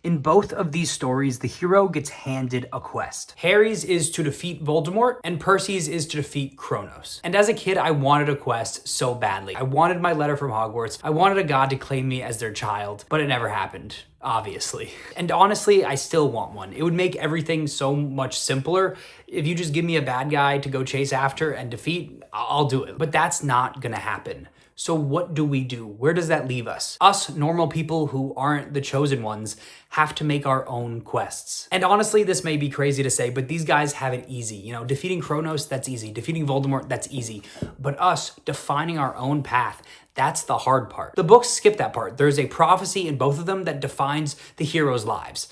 In both of these stories, the hero gets handed a quest. Harry's is to defeat Voldemort, and Percy's is to defeat Kronos. And as a kid, I wanted a quest so badly. I wanted my letter from Hogwarts. I wanted a god to claim me as their child, but it never happened, obviously. And honestly, I still want one. It would make everything so much simpler. If you just give me a bad guy to go chase after and defeat, I'll do it. But that's not gonna happen. So what do we do? Where does that leave us? Us normal people who aren't the chosen ones have to make our own quests. And honestly, this may be crazy to say, but these guys have it easy. You know, defeating Kronos, that's easy. Defeating Voldemort, that's easy. But us defining our own path, that's the hard part. The books skip that part. There's a prophecy in both of them that defines the heroes' lives.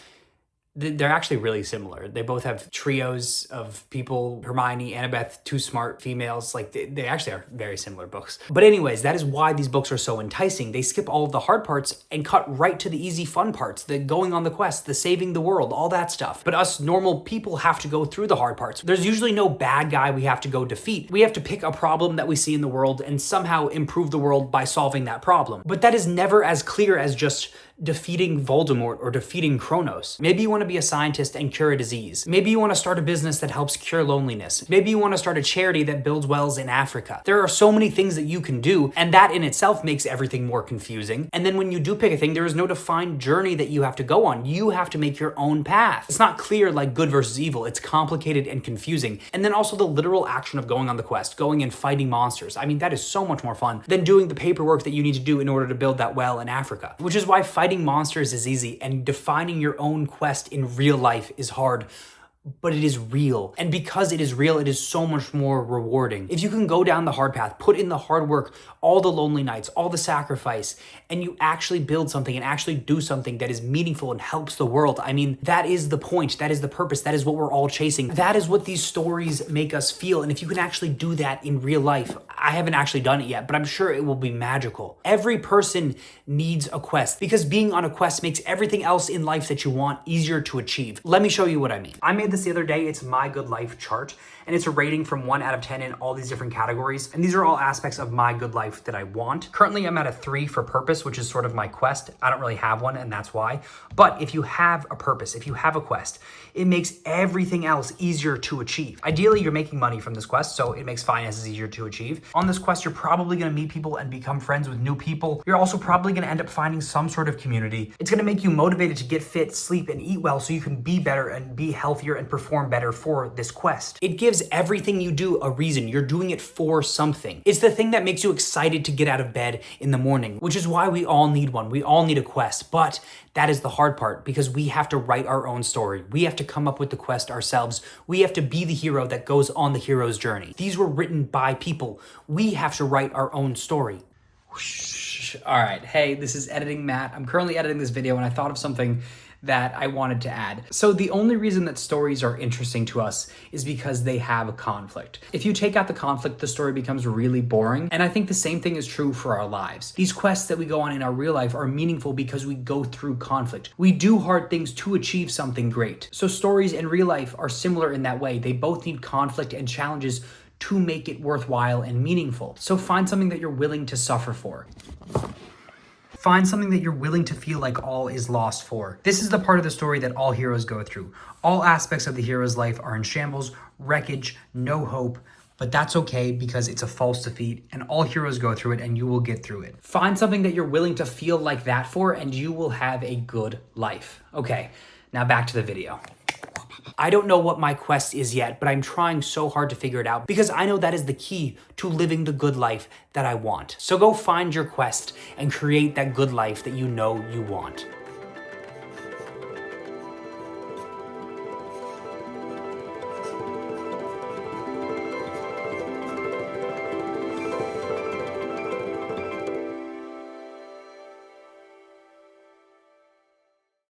They're actually really similar. They both have trios of people, Hermione, Annabeth, two smart females. Like they actually are very similar books. But anyways, that is why these books are so enticing. They skip all of the hard parts and cut right to the easy fun parts, the going on the quest, the saving the world, all that stuff. But us normal people have to go through the hard parts. There's usually no bad guy we have to go defeat. We have to pick a problem that we see in the world and somehow improve the world by solving that problem. But that is never as clear as just defeating Voldemort or defeating Kronos. Maybe you want to be a scientist and cure a disease. Maybe you want to start a business that helps cure loneliness. Maybe you want to start a charity that builds wells in Africa. There are so many things that you can do, and that in itself makes everything more confusing. And then when you do pick a thing, there is no defined journey that you have to go on. You have to make your own path. It's not clear like good versus evil. It's complicated and confusing. And then also the literal action of going on the quest, going and fighting monsters. I mean, that is so much more fun than doing the paperwork that you need to do in order to build that well in Africa, which is why fighting monsters is easy and defining your own quest in real life is hard. But it is real. And because it is real, it is so much more rewarding. If you can go down the hard path, put in the hard work, all the lonely nights, all the sacrifice, and you actually build something and actually do something that is meaningful and helps the world. I mean, that is the point. That is the purpose. That is what we're all chasing. That is what these stories make us feel. And if you can actually do that in real life, I haven't actually done it yet, but I'm sure it will be magical. Every person needs a quest because being on a quest makes everything else in life that you want easier to achieve. Let me show you what I mean. I made this the other day. It's my good life chart, and it's a rating from 1 out of 10 in all these different categories. And these are all aspects of my good life that I want. Currently, I'm at a 3 for purpose, which is sort of my quest. I don't really have one, and that's why. But if you have a purpose, if you have a quest, it makes everything else easier to achieve. Ideally, you're making money from this quest, so it makes finances easier to achieve. On this quest, you're probably gonna meet people and become friends with new people. You're also probably gonna end up finding some sort of community. It's gonna make you motivated to get fit, sleep, and eat well so you can be better and be healthier and perform better for this quest. It gives everything you do a reason. You're doing it for something. It's the thing that makes you excited to get out of bed in the morning, which is why we all need one. We all need a quest, but that is the hard part because we have to write our own story. We have to come up with the quest ourselves. We have to be the hero that goes on the hero's journey. These were written by people. We have to write our own story. All right, hey, this is Editing Matt. I'm currently editing this video and I thought of something that I wanted to add. So the only reason that stories are interesting to us is because they have a conflict. If you take out the conflict, the story becomes really boring. And I think the same thing is true for our lives. These quests that we go on in our real life are meaningful because we go through conflict. We do hard things to achieve something great. So stories in real life are similar in that way. They both need conflict and challenges to make it worthwhile and meaningful. So find something that you're willing to suffer for. Find something that you're willing to feel like all is lost for. This is the part of the story that all heroes go through. All aspects of the hero's life are in shambles, wreckage, no hope, but that's okay because it's a false defeat and all heroes go through it and you will get through it. Find something that you're willing to feel like that for and you will have a good life. Okay, now back to the video. I don't know what my quest is yet, but I'm trying so hard to figure it out because I know that is the key to living the good life that I want. So go find your quest and create that good life that you know you want.